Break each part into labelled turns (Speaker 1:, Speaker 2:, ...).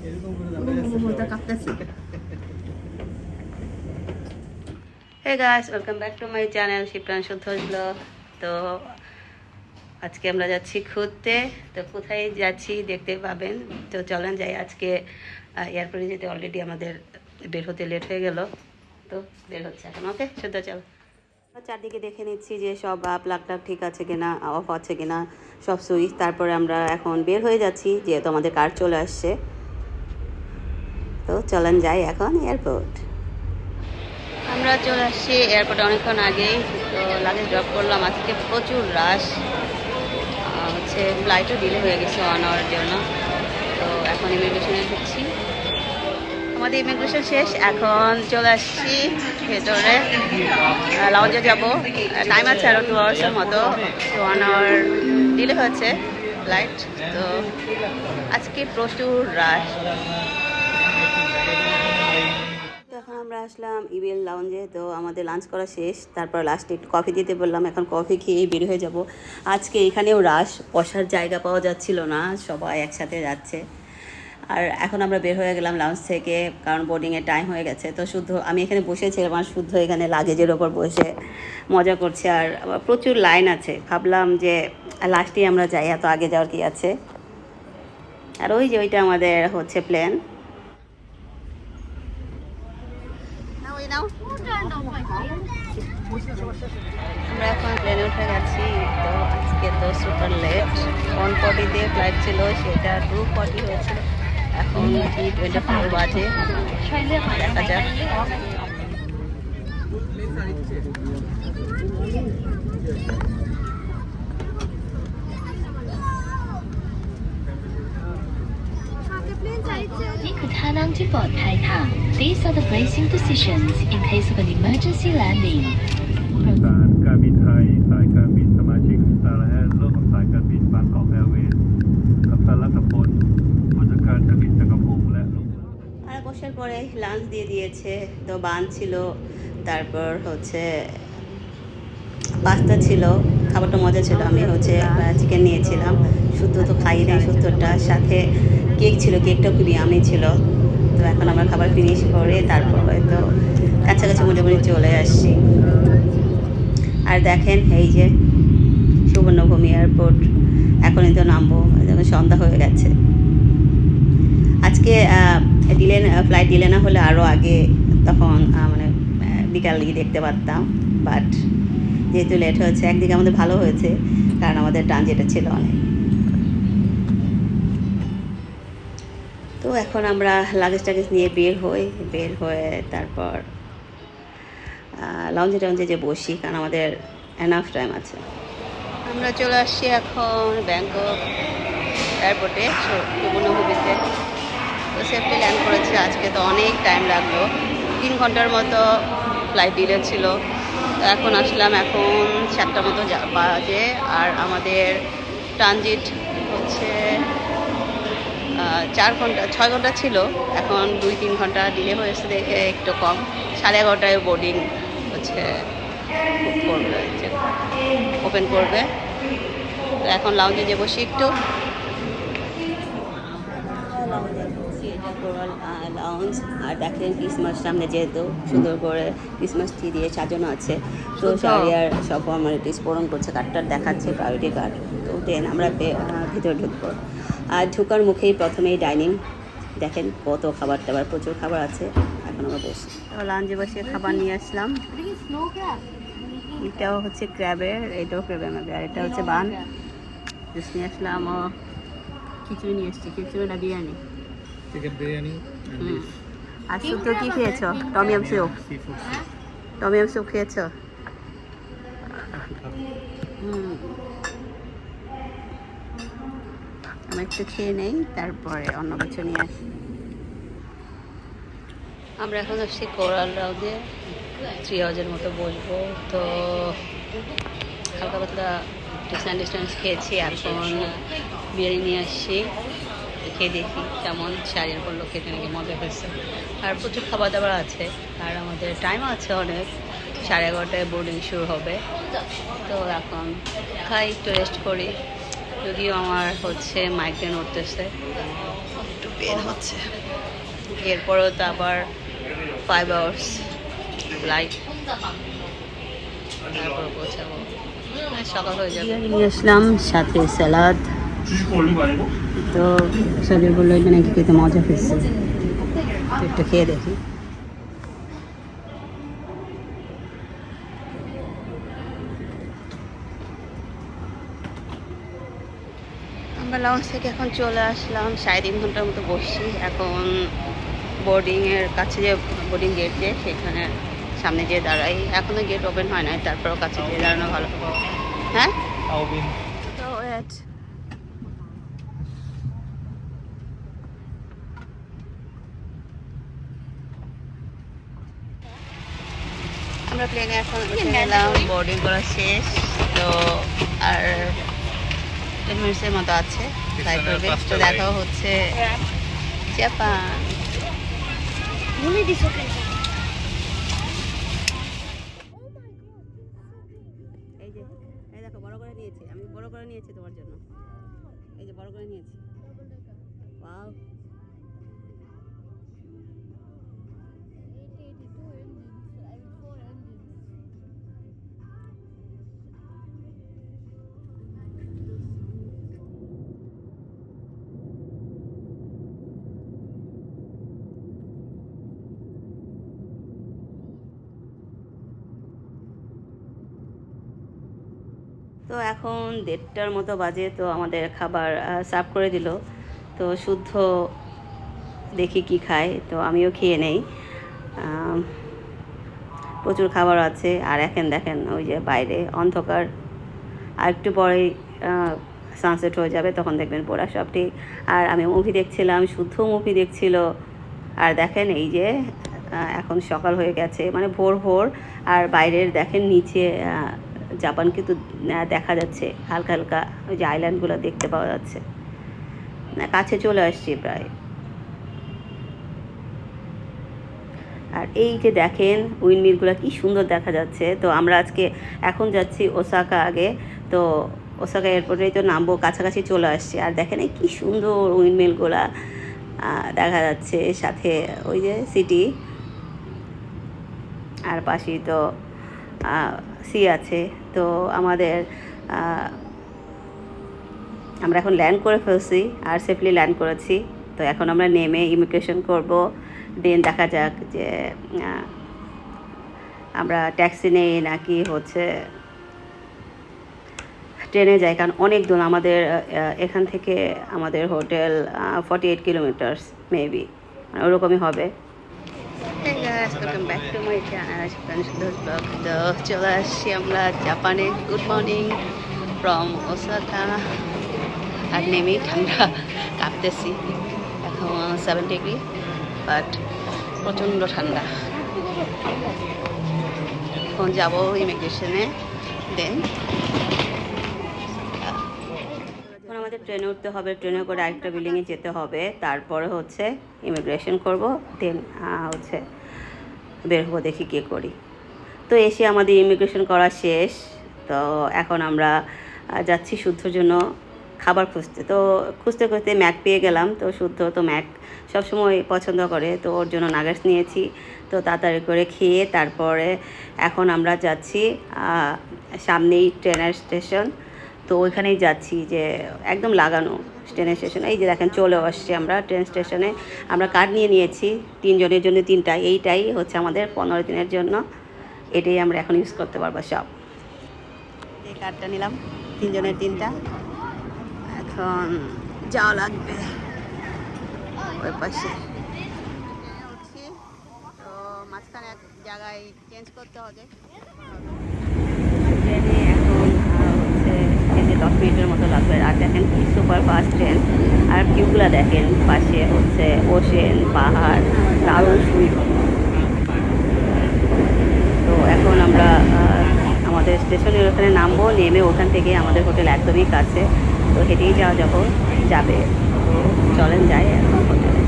Speaker 1: Hey guys, welcome back to my channel শিপ্রাণ সুদ্ধ blog. তো আজকে আমরা যাচ্ছি ঘুরতে। তো কোথায় যাচ্ছি দেখতে পাবেন। তো চলেন যাই। আজকে এয়ারপোর্টে যেতে অলরেডি আমাদের বের হতে লেট হয়ে গেল, তো বের হচ্ছে এখন। ওকে সুদ্ধ, চলো। চারদিকে দেখে নিচ্ছি যে সব প্লাগ টাগ ঠিক আছে কিনা, অফ আছে কিনা, সব সুইচ। তারপরে আমরা এখন বের হয়ে যাচ্ছি যেহেতু আমাদের কার চলে আসছে। তো চলেন যাই এখন এয়ারপোর্ট। আমরা চলে আসছি এয়ারপোর্টে অনেকক্ষণ আগেই। তো লাগেজ ড্রপ করলাম। আজকে প্রচুর রাশ হচ্ছে, ফ্লাইটও ডিলে হয়ে গেছে 1 আওয়ারের জন্য। তো এখন ইমিগ্রেশনে ঢুকছি। আমাদের ইমিগ্রেশন শেষ, এখন চলে আসছি ভেতরে। লাউঞ্জে যাব। টাইম আছে আরও 2 আওয়ার্সের মতো। 1 আওয়ার ডিলে হয়েছে ফ্লাইট। তো আজকে প্রচুর রাশ। এখন আমরা আসলাম ইবিএল লাউঞ্জে। তো আমাদের লাঞ্চ করা শেষ, তারপর লাস্টে একটু কফি দিতে বললাম। এখন কফি খেয়েই বের হয়ে যাব। আজকে এখানেও রাশ, বসার জায়গা পাওয়া যাচ্ছিল না, সবাই একসাথে যাচ্ছে। আর এখন আমরা বের হয়ে গেলাম লাউঞ্জ থেকে, কারণ বোর্ডিংয়ের টাইম হয়ে গেছে। তো শুদ্ধ আমি এখানে বসেছিলাম, আর শুদ্ধ এখানে লাগেজের ওপর বসে মজা করছে। আর প্রচুর লাইন আছে, ভাবলাম যে লাস্টেই আমরা যাই, এত আগে যাওয়ার কি আছে। আর ওই যে ওইটা আমাদের হচ্ছে প্লেন। আমরা এখন প্লেনে উঠে গেছি। তো আজকে তো সুপার লেট। 1:40 দিয়ে ফ্লাইট ছিল, সেটা 2:40 হয়েছিল। এখন 3:24 বাজে। দেখা যাক।
Speaker 2: ท่านั่งที่ปลอดภัยค่ะ These are the bracing positions in case of an emergency landing
Speaker 3: การบินไทยสายการบินสมาชิกสารแอร์ร่วมกับสายการบินบางกอกแอร์เวย์กัปตันรัฐพลผู้จัดการนักบินจักรพงษ์และลูก
Speaker 1: আর বসার পরে লাঞ্চ দিয়ে দিয়েছে। তো বান ছিল, তারপর হচ্ছে পাস্তা ছিল, খাবারটা মজা ছিল। আমি হচ্ছে চিকেন নিয়েছিলাম, শুদ্ধ তো খাই নাই সত্তরটার সাথে কেক ছিল, কেকটা খুবই আমি ছিল। তো এখন আমরা খাবার ফিনিশ করে তারপর হয়তো কাছাকাছি মোটামুটি চলে আসছি। আর দেখেন এই যে সুবর্ণভূমি এয়ারপোর্ট। এখনই তো নামবো, যখন সন্ধ্যা হয়ে গেছে। আজকে ফ্লাইট ডিলে না হলে আরও আগে, তখন মানে বিকাল দিকে দেখতে পারতাম। বাট যেহেতু লেট হয়েছে, একদিকে আমাদের ভালো হয়েছে, কারণ আমাদের ট্রানজিটে ছিল অনেক। তো এখন আমরা লাগেজ টাগেজ নিয়ে বের হয়ে তারপর লাউঞ্জে যে বসি, কারণ আমাদের এনাফ টাইম আছে। আমরা চলে আসছি এখন ব্যাংকক এয়ারপোর্টে, সুবর্ণভূমিতে। তো সেফটি ল্যান্ড করেছে। আজকে তো অনেক টাইম লাগলো, 3 ঘন্টার মতো ফ্লাইট ডিলে ছিল। তো এখন আসলাম, এখন 7টা মতো বাজে। আর আমাদের ট্রানজিট হচ্ছে 6 ঘন্টা ছিল, এখন 2-3 ঘন্টা ডিলে হয়েছে দেখে একটু কম। 11:30টায় বোর্ডিং হচ্ছে করবে, ওপেন করবে। তো এখন লাউঞ্জে যে বসি একটু। লাউঞ্জ। আর দেখেন ক্রিসমাস সামনে, যেহেতু সুন্দর করে ক্রিসমাস ট্রি দিয়ে সাজানো আছে। তো শারিয়ার সব ফর্মালিটিস পূরণ করছে, কার্ডটার দেখাচ্ছে প্রায়োরিটি কার্ড। তো দেন আমরা ভিতরে ঢুকবো। আর ঢুকার মুখেই প্রথমেই ডাইনিং। দেখেন কত খাবার টাবার, প্রচুর খাবার আছে। এখন আমরা বসি, লাঞ্চে বসে খাবার নিয়ে আসলাম। এটাও হচ্ছে ক্র্যাবের, এটাও ক্র্যাবের মধ্যে। আর এটা হচ্ছে বান জুস নিয়ে আসলাম। ও খিচুড়ি নিয়ে এসছি, খিচুড়ি না বিরিয়ানি,
Speaker 3: চিকেন বিরিয়ানি।
Speaker 1: আর শুধু কি খেয়েছো? Tom yum soup. টমিয়াম স্যুপ খেয়েছো? আমি একটু খেয়ে নেই, তারপরে অন্য কিছু নিয়ে আসি। আমরা এখন আসছি কোরাল রাউজে, 3 হাউজের মতো বসবো। তো হালকা পাতলা ডিস্টেন্স খেয়েছি, এখন বিরিয়ানি নিয়ে আসছি। খেয়ে দেখি কেমন। শাড়ির বললো খেতে নাকি মজা হয়েছে। আর প্রচুর খাবার দাবার আছে, আর আমাদের টাইম আছে অনেক। 11:30টায় বোর্ডিং শুরু হবে। তো এখন খাই, একটু রেস্ট করি। যদিও আমার হচ্ছে মাইগ্রেন উঠতেছে, একটু পেন হচ্ছে। এরপরেও তো আবার 5 আওয়ার্স ফ্লাইট, তারপর পৌঁছাবো, সকাল হয়ে যাবে। নিয়ে আসলাম সাথে স্যালাড। তো সবাই বললো এখানে খেতে মজা হয়েছে, তো একটু খেয়ে দেখি। আমরা লঞ্চ থেকে এখন চলে আসলাম, 3.5 ঘন্টার মতো বসছি। এখন বোর্ডিংয়ের কাছে যে বোর্ডিং গেট যে সেখানে সামনে যেয়ে দাঁড়াই। এখনো গেট ওপেন হয় নাই, তারপরেও কাছে গিয়ে দাঁড়ানো ভালো। হ্যাঁ তো wait. আমরা প্লেনে এখন উঠে গেলাম, বোর্ডিং করা শেষ। তো আর 10 মিনিটের মতো আছে ফ্লাইট করবে। তো দেখা হচ্ছে জাপান। এই যে এই দেখো বড় করে নিয়েছি, আমি বড় করে নিয়েছি তোমার জন্য। এই যে বড় করে নিয়েছি। ওয়াও, তো এখন 1:30টার মতো বাজে। তো আমাদের খাবার সার্ভ করে দিল। তো শুদ্ধ দেখি কি খায়, তো আমিও খেয়ে নেই। প্রচুর খাবার আছে। আর এখন দেখেন ওই যে বাইরে অন্ধকার, আর একটু পরেই সানসেট হয়ে যাবে, তখন দেখবেন পুরা সব ঠিক। আর আমি মুভি দেখছিলাম, শুদ্ধ মুভি দেখছিল। আর দেখেন এই যে এখন সকাল হয়ে গেছে, মানে ভোর ভোর। আর বাইরের দেখেন নিচে জাপান কিন্তু দেখা যাচ্ছে হালকা হালকা, ওই যে আইল্যান্ডগুলো দেখতে পাওয়া যাচ্ছে। কাছে চলে আসছি প্রায়। আর এই যে দেখেন উইন্ডমিলগুলো কি সুন্দর দেখা যাচ্ছে। তো আমরা আজকে এখন যাচ্ছি ওসাকা আগে। তো ওসাকা এয়ারপোর্টেই তো নামবো, কাছাকাছি চলে আসছি। আর দেখেন এই কি সুন্দর উইন্ডমিলগুলা দেখা যাচ্ছে, সাথে ওই যে সিটি, আর পাশেই তো সি আছে। তো আমাদের আমরা এখন ল্যান্ড করে ফেলছি, আর সেফলি ল্যান্ড করেছি। তো এখন আমরা নেমে ইমিগ্রেশন করব। দেন দেখা যাক যে আমরা ট্যাক্সি নেই নাকি হচ্ছে ট্রেনে যাই, কারণ অনেক দূর আমাদের এখান থেকে আমাদের হোটেল 48 কিলোমিটার্স মেবি, ওরকমই হবে। Hey guys, welcome back to my channel, Suddha's Vlog. তো চলে আসছি আমরা জাপানে। Good morning from Osaka. আর নেমেই ঠান্ডা, কাঁপতেছি। এখন 7 ডিগ্রি, বাট প্রচণ্ড ঠান্ডা। এখন যাবো ইমিগ্রেশনে, দেন এখন আমাদের ট্রেনে উঠতে হবে। ট্রেনে করে আরেকটা বিল্ডিংয়ে যেতে হবে, তারপরে হচ্ছে ইমিগ্রেশন করব। দেন হচ্ছে বের হবো, দেখি কী করি। তো এসে আমাদের ইমিগ্রেশন করা শেষ। তো এখন আমরা যাচ্ছি শুদ্ধর জন্য খাবার খুঁজতে। তো খুঁজতে খুঁজতে ম্যাক পেয়ে গেলাম। তো শুদ্ধ তো ম্যাক সবসময় পছন্দ করে, তো ওর জন্য নাগেটস নিয়েছি। তো তাড়াতাড়ি করে খেয়ে তারপরে এখন আমরা যাচ্ছি সামনেই ট্রেনের স্টেশন। তো ওইখানেই যাচ্ছি, যে একদম লাগানো ট্রেনের স্টেশন। এই যে দেখেন চলে আসছি আমরা ট্রেন স্টেশনে। আমরা কার্ড নিয়ে নিয়েছি 3 জনের জন্য 3টা। এইটাই হচ্ছে আমাদের 15 দিনের জন্য, এটাই আমরা এখন ইউজ করতে পারবো সব। এই কার্ডটা নিলাম 3 জনের 3টা। এখন যাওয়া লাগবে ওই পাশে। উঠছি, তো মাঝখানে এক জায়গায় চেঞ্জ করতে হবে। ট্রেনে এখন হচ্ছে ট্রেনে 10 মিনিটের মতো লাগবে। আর দেখেন কি সুপার ফাস্ট ট্রেন। আর ভিউগুলো দেখেন, পাশে হচ্ছে ওশেন, পাহাড়, দারুণ সুন্দর। তো এখন আমরা আমাদের স্টেশনের ওখানে নামবো। নেমে ওখান থেকে আমাদের হোটেল একদমই কাছে, তো হেঁটেই যাবে। তো চলেন যাই এখন হোটেলে।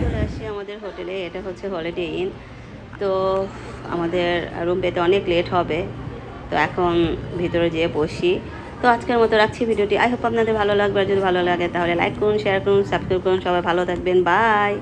Speaker 1: চলে আসছি আমাদের হোটেলে। এটা হচ্ছে হলিডে ইন। তো আমাদের রুম পেতে অনেক লেট হবে, তো এখন ভিতরে যেয়ে বসি। তো আজকের মতো রাখছি ভিডিওটি। আই হোপ আপনাদের ভালো লাগবে, আর যদি ভালো লাগে তাহলে লাইক করুন, শেয়ার করুন, সাবস্ক্রাইব করুন। সবাই ভালো থাকবেন, বাই।